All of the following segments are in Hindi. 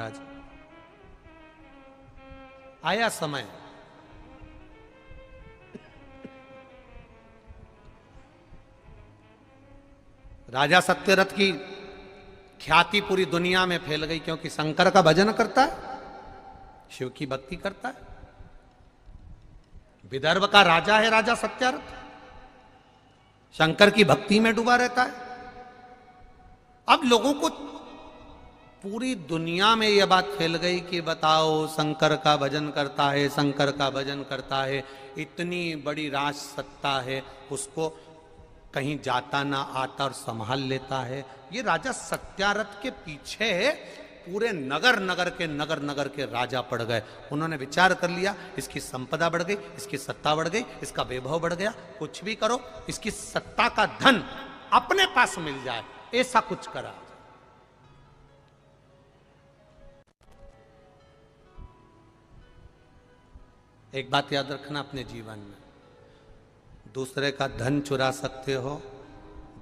महाराज। आया समय, राजा सत्यरथ की ख्याति पूरी दुनिया में फैल गई, क्योंकि शंकर का भजन करता है, शिव की भक्ति करता है। विदर्भ का राजा है राजा सत्यरथ, शंकर की भक्ति में डूबा रहता है। अब लोगों को पूरी दुनिया में यह बात फैल गई कि बताओ, शंकर का भजन करता है, शंकर का भजन करता है, इतनी बड़ी राज सत्ता है, उसको कहीं जाता ना आता और संभाल लेता है। ये राजा सत्यारथ के पीछे पूरे नगर नगर के राजा पड़ गए। उन्होंने विचार कर लिया, इसकी संपदा बढ़ गई, इसकी सत्ता बढ़ गई, इसका वैभव बढ़ गया, कुछ भी करो इसकी सत्ता का धन अपने पास मिल जाए, ऐसा कुछ करा। एक बात याद रखना अपने जीवन में, दूसरे का धन चुरा सकते हो,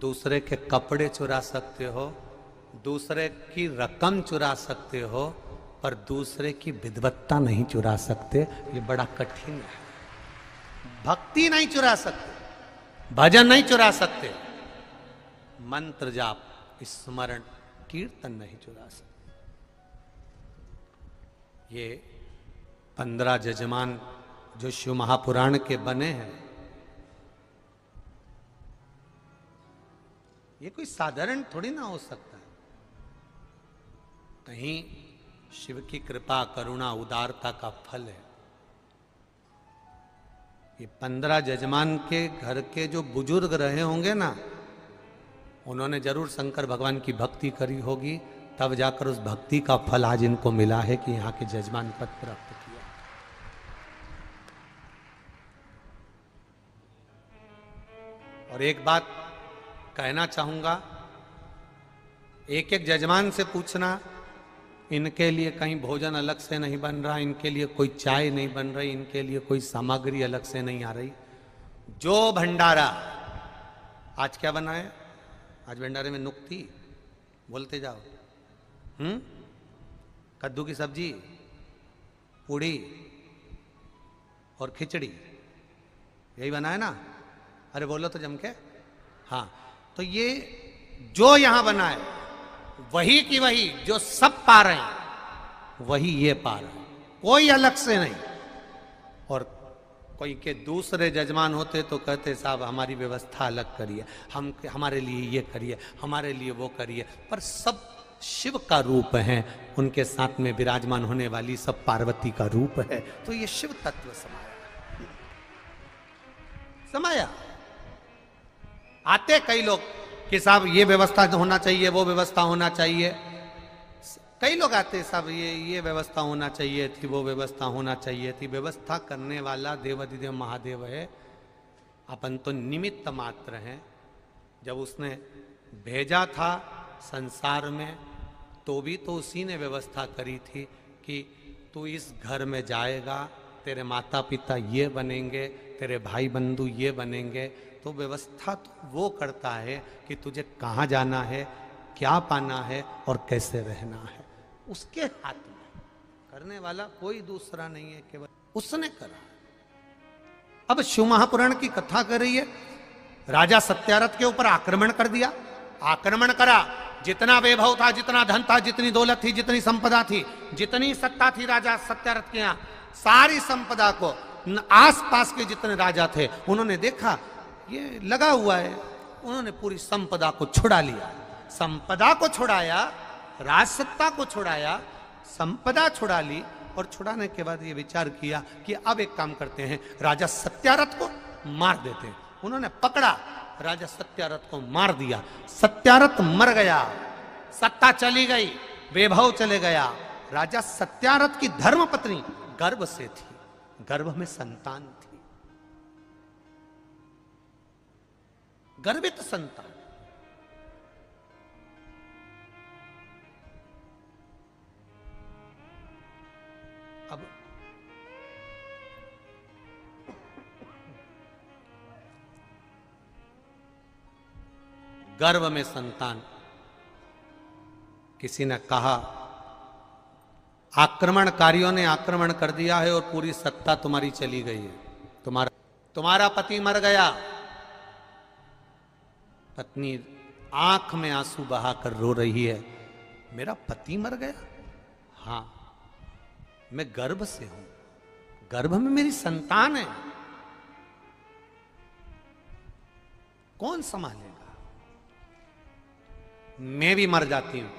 दूसरे के कपड़े चुरा सकते हो, दूसरे की रकम चुरा सकते हो, पर दूसरे की विद्वत्ता नहीं चुरा सकते। ये बड़ा कठिन है। भक्ति नहीं चुरा सकते, भजन नहीं चुरा सकते, मंत्र जाप, स्मरण, कीर्तन नहीं चुरा सकते। ये 15 जजमान जो शिव महापुराण के बने हैं, ये कोई साधारण थोड़ी ना हो सकता है। कहीं शिव की कृपा, करुणा, उदारता का फल है। ये 15 जजमान के घर के जो बुजुर्ग रहे होंगे ना, उन्होंने जरूर शंकर भगवान की भक्ति करी होगी, तब जाकर उस भक्ति का फल आज इनको मिला है कि यहाँ के जजमान पद प्राप्त किया। और एक बात कहना चाहूंगा, एक एक जजमान से पूछना, इनके लिए कहीं भोजन अलग से नहीं बन रहा, इनके लिए कोई चाय नहीं बन रही, इनके लिए कोई सामग्री अलग से नहीं आ रही। जो भंडारा आज क्या बना है, आज भंडारे में नुक्ती, बोलते जाओ, कद्दू की सब्जी, पूड़ी और खिचड़ी, यही बना है ना? अरे बोलो तो जम के। हाँ, तो ये जो यहां बना है वही की वही, जो सब पा रहे हैं वही ये पा रहे हैं, कोई अलग से नहीं। और कोई के दूसरे जजमान होते तो कहते साहब हमारी व्यवस्था अलग करिए, हम हमारे लिए ये करिए, हमारे लिए वो करिए, पर सब शिव का रूप है, उनके साथ में विराजमान होने वाली सब पार्वती का रूप है। तो ये शिव तत्व समाया। आते कई लोग कि साहब ये व्यवस्था होना चाहिए, वो व्यवस्था होना चाहिए, कई लोग आते साहब ये व्यवस्था होना चाहिए थी, वो व्यवस्था होना चाहिए थी। व्यवस्था करने वाला देवाधिदेव महादेव है, अपन तो निमित्त मात्र हैं। जब उसने भेजा था संसार में तो भी तो उसी ने व्यवस्था करी थी कि तू इस घर में जाएगा, तेरे माता पिता ये बनेंगे, तेरे भाई बंधु ये बनेंगे। तो व्यवस्था तो वो करता है कि तुझे कहाँ जाना है, क्या पाना है और कैसे रहना है, उसके हाथ में। करने वाला कोई दूसरा नहीं है, केवल उसने करा। अब शिव महापुराण की कथा कर रही है, राजा सत्यारथ के ऊपर आक्रमण कर दिया, आक्रमण करा। जितना वैभव था, जितना धन था, जितनी दौलत थी, जितनी संपदा थी, जितनी सत्ता थी राजा सत्यारथ के यहाँ, सारी संपदा को आसपास के जितने राजा थे उन्होंने देखा ये लगा हुआ है, उन्होंने पूरी संपदा को छुड़ा लिया। संपदा को छुड़ाया, राजसत्ता को छुड़ाया, संपदा छुड़ा ली, और छुड़ाने के बाद ये विचार किया कि अब एक काम करते हैं, राजा सत्यारथ को मार देते हैं। उन्होंने पकड़ा, राजा सत्यारथ को मार दिया। सत्यारथ मर गया, सत्ता चली गई, वैभव चले गया। राजा सत्यारथ की धर्मपत्नी गर्भ से थी, गर्भ में संतान थी, गर्भित संतान। अब गर्भ में संतान, किसी ने कहा आक्रमणकारियों ने आक्रमण कर दिया है और पूरी सत्ता तुम्हारी चली गई है। तुम्हारा पति मर गया। पत्नी आंख में आंसू बहाकर रो रही है, मेरा पति मर गया। हां, मैं गर्भ से हूं, गर्भ में मेरी संतान है, कौन संभालेगा? मैं भी मर जाती हूं,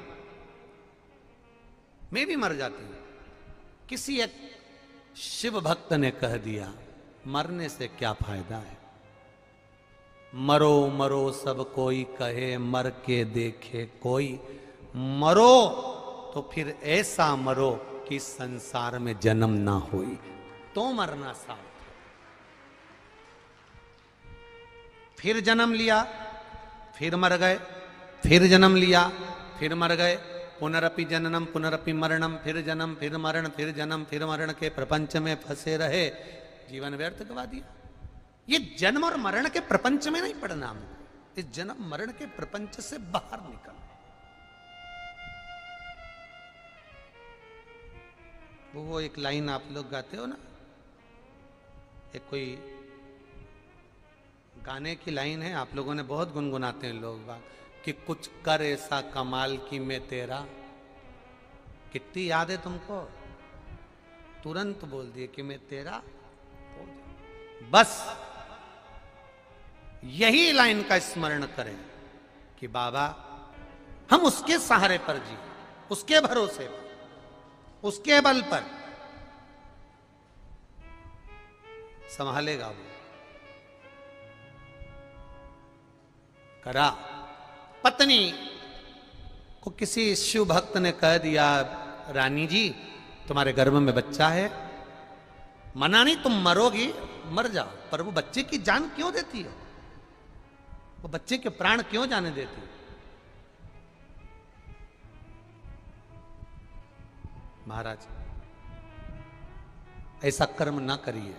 मैं भी मर जाती हूं। किसी एक शिव भक्त ने कह दिया, मरने से क्या फायदा है, मरो मरो सब कोई कहे, मर के देखे कोई। मरो तो फिर ऐसा मरो कि संसार में जन्म ना होई, तो मरना साफ। फिर जन्म लिया, फिर मर गए, फिर जन्म लिया, फिर मर गए। पुनरपि जननम पुनरपि मरणम, फिर जन्म फिर मरण, फिर जन्म फिर मरण के प्रपंच में फंसे रहे, जीवन व्यर्थ गवा दिया। ये जन्म और मरण के प्रपंच में नहीं पड़ना हमको, इस जन्म मरण के प्रपंच से बाहर निकल। वो एक लाइन आप लोग गाते हो ना, एक कोई गाने की लाइन है, आप लोगों ने बहुत गुनगुनाते हैं लोग कि कुछ कर ऐसा कमाल की मैं तेरा। कितनी याद है तुमको? तुरंत बोल दिए कि मैं तेरा। बस यही लाइन का स्मरण करें कि बाबा हम उसके सहारे पर जी, उसके भरोसे पर, उसके बल पर संभालेगा वो। करा। पत्नी को किसी शिव भक्त ने कह दिया, रानी जी तुम्हारे गर्भ में बच्चा है, मना नहीं, तुम मरोगी, मर जाओ, पर वो बच्चे की जान क्यों देती है? वो बच्चे के प्राण क्यों जाने देती है? महाराज ऐसा कर्म ना करिए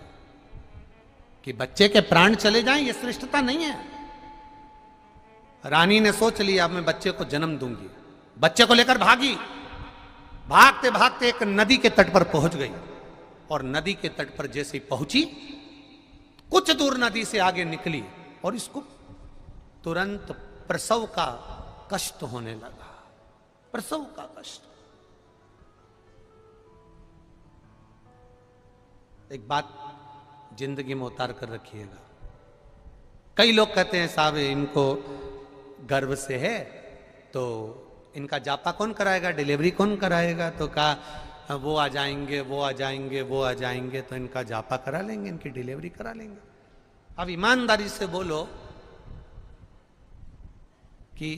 कि बच्चे के प्राण चले जाएं, ये श्रेष्ठता नहीं है। रानी ने सोच लिया, अब मैं बच्चे को जन्म दूंगी, बच्चे को लेकर भागी। भागते भागते एक नदी के तट पर पहुंच गई, और नदी के तट पर जैसे ही पहुंची, कुछ दूर नदी से आगे निकली और इसको तुरंत प्रसव का कष्ट होने लगा। प्रसव का कष्ट। एक बात जिंदगी में उतार कर रखिएगा। कई लोग कहते हैं साहब इनको गर्भ से है तो इनका जापा कौन कराएगा, डिलीवरी कौन कराएगा? तो कहा वो आ जाएंगे, वो आ जाएंगे, वो आ जाएंगे, तो इनका जापा करा लेंगे, इनकी डिलीवरी करा लेंगे। अब ईमानदारी से बोलो कि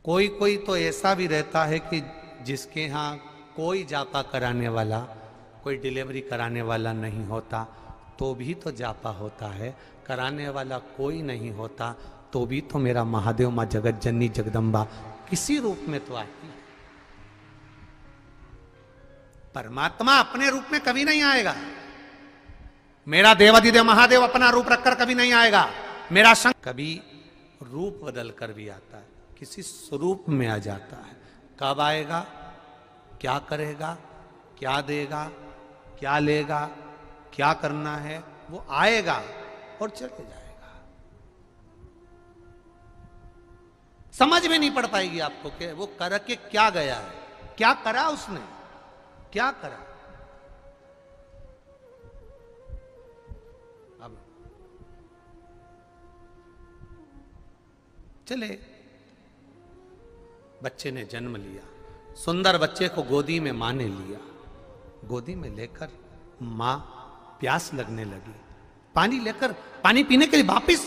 कोई कोई तो ऐसा भी रहता है कि जिसके यहाँ कोई जापा कराने वाला, कोई डिलीवरी कराने वाला नहीं होता, तो भी तो जापा होता है। कराने वाला कोई नहीं होता तो भी तो मेरा महादेव मां जगत जननी जगदम्बा किसी रूप में तो आती है। परमात्मा अपने रूप में कभी नहीं आएगा। मेरा देवाधिदेव महादेव अपना रूप रखकर कभी नहीं आएगा। मेरा शंकर कभी रूप बदल कर भी आता है, किसी स्वरूप में आ जाता है। कब आएगा, क्या करेगा, क्या देगा, क्या लेगा, क्या करना है, वो आएगा और चले जाएगा। समझ में नहीं पड़ पाएगी आपको कि वो करके क्या गया है, क्या करा उसने, क्या करा। अब चले, बच्चे ने जन्म लिया, सुंदर बच्चे को गोदी में मां ने लिया। गोदी में लेकर मां प्यास लगने लगी, पानी लेकर पानी पीने के लिए वापिस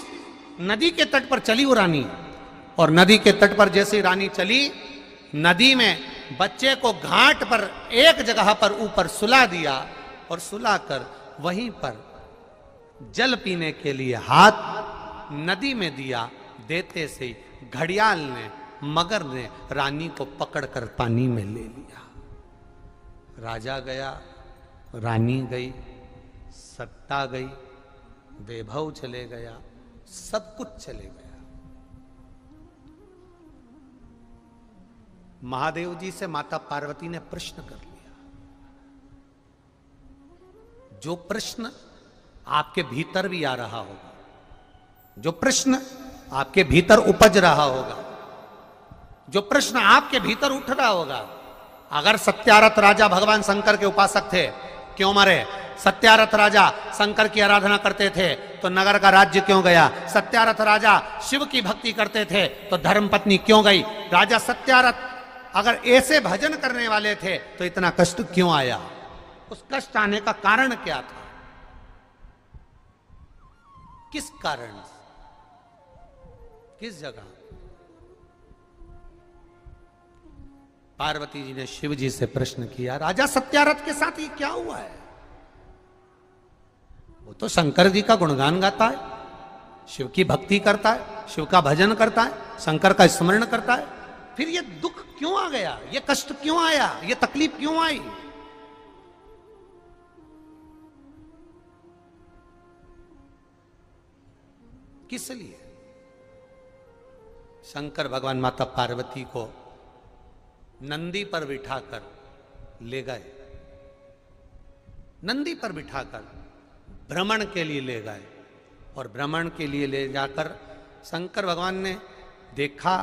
नदी के तट पर चली वो रानी। और नदी के तट पर जैसे रानी चली, नदी में बच्चे को घाट पर एक जगह पर ऊपर सुला दिया, और सुलाकर वहीं पर जल पीने के लिए हाथ नदी में दिया। देते से घड़ियाल ने, मगर ने रानी को पकड़कर पानी में ले लिया। राजा गया, रानी गई, सत्ता गई, वैभव चले गया, सब कुछ चले गया। महादेव जी से माता पार्वती ने प्रश्न कर लिया, जो प्रश्न आपके भीतर भी आ रहा होगा, जो प्रश्न आपके भीतर उपज रहा होगा, जो प्रश्न आपके भीतर उठ रहा होगा। अगर सत्यारथ राजा भगवान शंकर के उपासक थे, क्यों मरे? सत्यारथ राजा शंकर की आराधना करते थे तो नगर का राज्य क्यों गया? सत्यारथ राजा शिव की भक्ति करते थे तो धर्मपत्नी क्यों गई? राजा सत्यारथ अगर ऐसे भजन करने वाले थे तो इतना कष्ट क्यों आया? उस कष्ट आने का कारण क्या था? किस कारण, किस जगह? पार्वती जी ने शिव जी से प्रश्न किया, राजा सत्यारथ के साथ ये क्या हुआ है? वो तो शंकर जी का गुणगान गाता है, शिव की भक्ति करता है, शिव का भजन करता है, शंकर का स्मरण करता है, फिर ये दुख क्यों आ गया? ये कष्ट क्यों आया? ये तकलीफ क्यों आई? किस लिए? शंकर भगवान माता पार्वती को नंदी पर बिठाकर ले गए, नंदी पर बिठाकर भ्रमण के लिए ले गए। और भ्रमण के लिए ले जाकर शंकर भगवान ने देखा,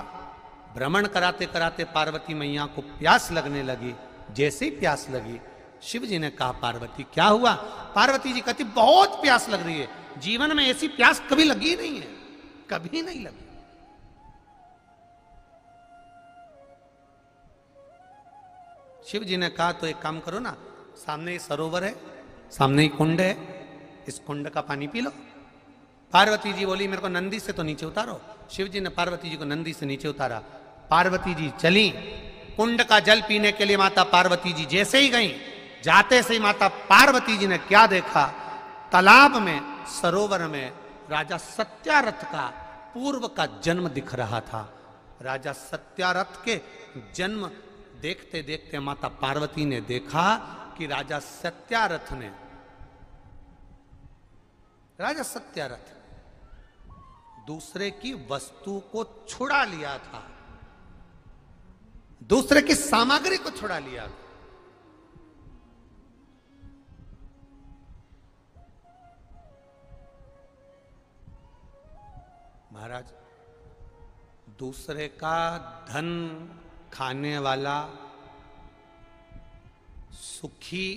भ्रमण कराते कराते पार्वती मैया को प्यास लगने लगी। जैसे ही प्यास लगी, शिव जी ने कहा, पार्वती क्या हुआ? पार्वती जी कहती, बहुत प्यास लग रही है, जीवन में ऐसी प्यास कभी लगी नहीं है, कभी नहीं लगी। शिव जी ने कहा, तो एक काम करो ना, सामने ही सरोवर है, सामने ही कुंड है, इस कुंड का पानी पी लो। पार्वती जी बोली, मेरे को नंदी से तो नीचे उतारो। शिव जी ने पार्वती जी को नंदी से नीचे उतारा। पार्वती जी चली कुंड का जल पीने के लिए। माता पार्वती जी जैसे ही गई, जाते से ही माता पार्वती जी ने क्या देखा? तालाब में, सरोवर में राजा सत्यारथ का पूर्व का जन्म दिख रहा था। राजा सत्यारथ के जन्म देखते देखते माता पार्वती ने देखा कि राजा सत्यारथ ने दूसरे की वस्तु को छुड़ा लिया था, दूसरे की सामग्री को छुड़ा लिया था। महाराज, दूसरे का धन खाने वाला सुखी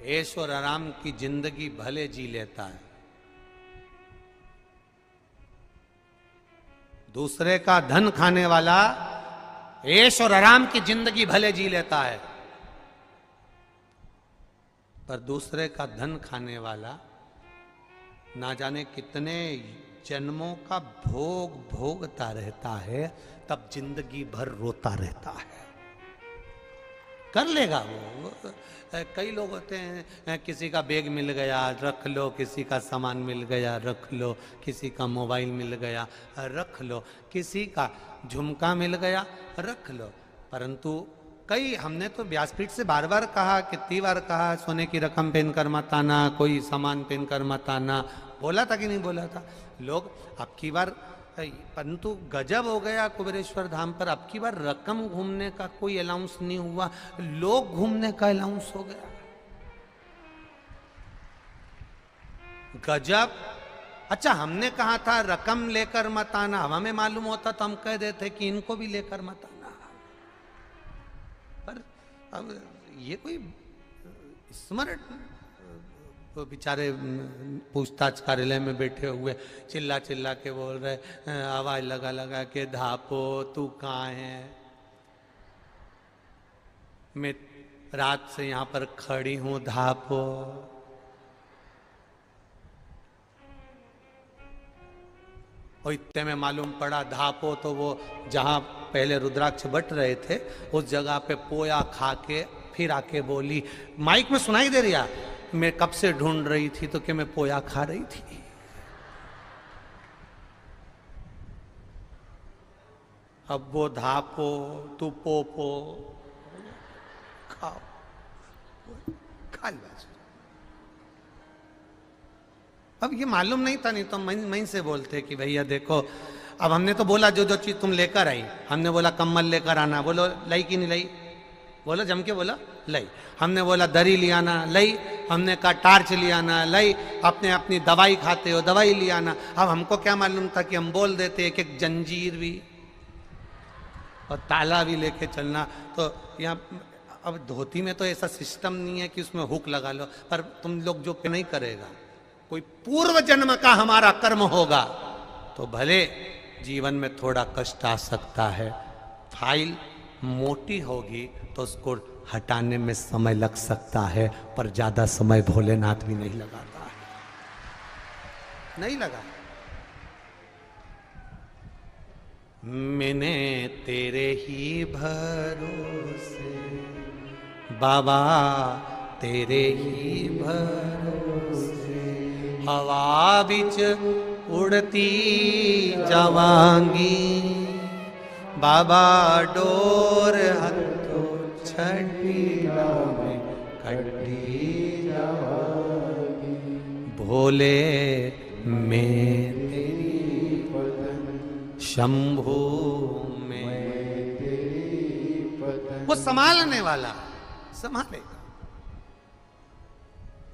ऐश और आराम की जिंदगी भले जी लेता है, दूसरे का धन खाने वाला ऐश और आराम की जिंदगी भले जी लेता है, पर दूसरे का धन खाने वाला ना जाने कितने जन्मों का भोग भोगता रहता है, तब जिंदगी भर रोता रहता है। कर लेगा वो। कई लोग होते हैं, किसी का बैग मिल गया रख लो, किसी का सामान मिल गया रख लो, किसी का मोबाइल मिल गया रख लो, किसी का झुमका मिल गया रख लो। परंतु कई, हमने तो व्यासपीठ से बार बार कहा, कितनी बार कहा, सोने की रकम पहनकर मत आना, कोई सामान पहनकर मत आना। बोला था कि नहीं बोला था? लोग अब की बार, परंतु गजब हो गया कुबेरेश्वर धाम पर। अब की बार रकम घूमने का कोई अलाउंस नहीं हुआ, लोग घूमने का अलाउंस हो गया। गजब। अच्छा, हमने कहा था रकम लेकर मत आना, हमें मालूम होता तो हम कह देते कि इनको भी लेकर मत आना। पर अब ये कोई स्मरण, वो बेचारे पूछताछ कार्यालय में बैठे हुए चिल्ला चिल्ला के बोल रहे, आवाज लगा लगा के, धापो तू कहाँ है? मैं रात से यहाँ पर खड़ी हूँ, धापो। और इतने में मालूम पड़ा, धापो तो वो जहाँ पहले रुद्राक्ष बट रहे थे उस जगह पे पोया खा के फिर आके बोली, माइक में सुनाई दे रहा, मैं कब से ढूंढ रही थी तो कि मैं पोया खा रही थी। अब वो धापो तू पोपो खाओ, खा लिया। अब ये मालूम नहीं था, नहीं तो मैं से बोलते कि भैया देखो, अब हमने तो बोला जो जो चीज तुम लेकर आई, हमने बोला कम्बल लेकर आना, बोलो लाई कि नहीं लाई, बोलो जम के बोलो लाई। हमने बोला दरी ले आना, लाई। हमने कहा टार्च ले आना, लाई। अपने अपनी दवाई खाते हो, दवाई ले आना। अब हमको क्या मालूम था कि हम बोल देते एक एक जंजीर भी और ताला भी लेके चलना। तो यहाँ अब धोती में तो ऐसा सिस्टम नहीं है कि उसमें हुक लगा लो, पर तुम लोग जो नहीं करेगा, कोई पूर्व जन्म का हमारा कर्म होगा तो भले जीवन में थोड़ा कष्ट आ सकता है। फाइल मोटी होगी तो उसको हटाने में समय लग सकता है, पर ज्यादा समय भोलेनाथ भी नहीं लगाता है, नहीं लगा। मैंने तेरे ही भरोसे बाबा, तेरे ही भरोसे हवा बिच उड़ती जावांगी, बाबा डोर हथो छड़ीला में कटी जावांगी, भोले मैं तेरी शंभू में तेरी पतन। वो संभालने वाला संभालेगा,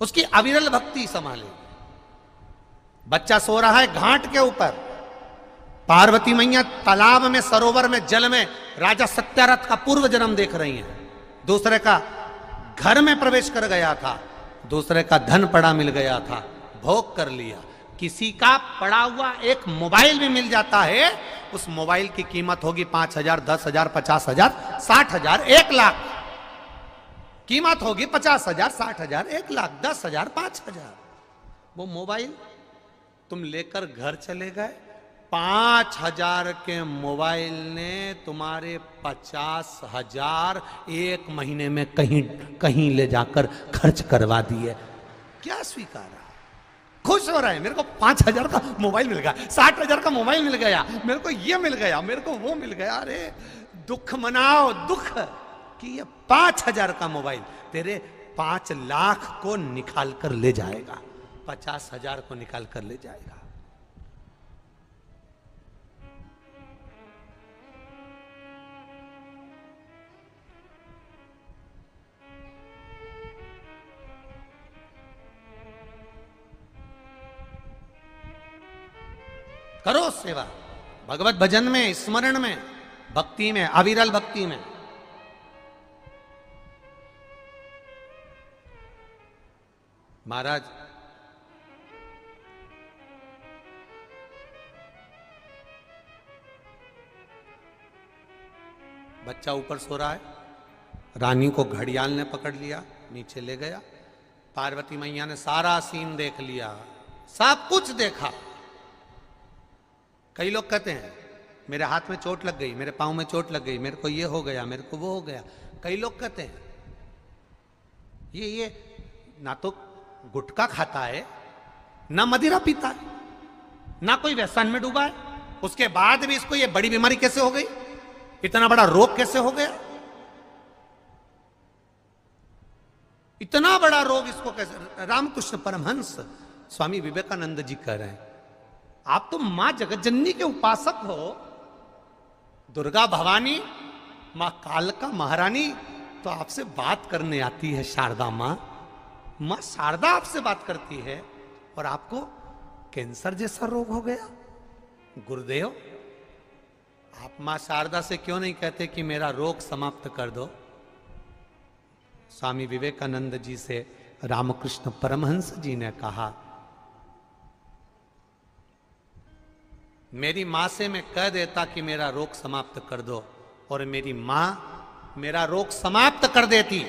उसकी अविरल भक्ति संभालेगी। बच्चा सो रहा है घाट के ऊपर, पार्वती मैया तालाब में, सरोवर में, जल में राजा सत्यारथ का पूर्व जन्म देख रही हैं। दूसरे का घर में प्रवेश कर गया था, दूसरे का धन पड़ा मिल गया था, भोग कर लिया। किसी का पड़ा हुआ एक मोबाइल भी मिल जाता है, उस मोबाइल की कीमत होगी 5,000, 10,000, 50,000, 60,000, 1 लाख। कीमत होगी 50,000, 60,000, 1 लाख, 10,000, 5,000। वो मोबाइल तुम लेकर घर चले गए, 5,000 के मोबाइल ने तुम्हारे 50,000 एक महीने में कहीं कहीं ले जाकर खर्च करवा दिए। क्या स्वीकारा? खुश हो रहे हैं, मेरे को 5,000 का मोबाइल मिल गया, 60,000 का मोबाइल मिल गया, मेरे को ये मिल गया, मेरे को वो मिल गया। अरे दुख मनाओ, दुख कि ये 5,000 का मोबाइल तेरे 5 लाख को निकाल कर ले जाएगा, 50,000 को निकाल कर ले जाएगा। करो सेवा भगवत भजन में, स्मरण में, भक्ति में, अविरल भक्ति में। महाराज बच्चा ऊपर सो रहा है, रानी को घड़ियाल ने पकड़ लिया, नीचे ले गया। पार्वती मैया ने सारा सीन देख लिया, सब कुछ देखा। कई लोग कहते हैं मेरे हाथ में चोट लग गई, मेरे पांव में चोट लग गई, मेरे को ये हो गया, मेरे को वो हो गया। कई लोग कहते हैं ये ना तो गुटखा खाता है, ना मदिरा पीता है, ना कोई व्यसन में डूबा है, उसके बाद भी इसको ये बड़ी बीमारी कैसे हो गई, इतना बड़ा रोग कैसे हो गया, इतना बड़ा रोग इसको कैसे। रामकृष्ण परमहंस स्वामी विवेकानंद जी कह रहे हैं, आप तो मां जगतजननी के उपासक हो, दुर्गा भवानी, मां कालका महारानी तो आपसे बात करने आती है, शारदा मां शारदा आपसे बात करती है और आपको कैंसर जैसा रोग हो गया। गुरुदेव, आप मां शारदा से क्यों नहीं कहते कि मेरा रोग समाप्त कर दो? स्वामी विवेकानंद जी से रामकृष्ण परमहंस जी ने कहा, मेरी मां से मैं कह देता कि मेरा रोग समाप्त कर दो, और मेरी मां मेरा रोग समाप्त कर देती।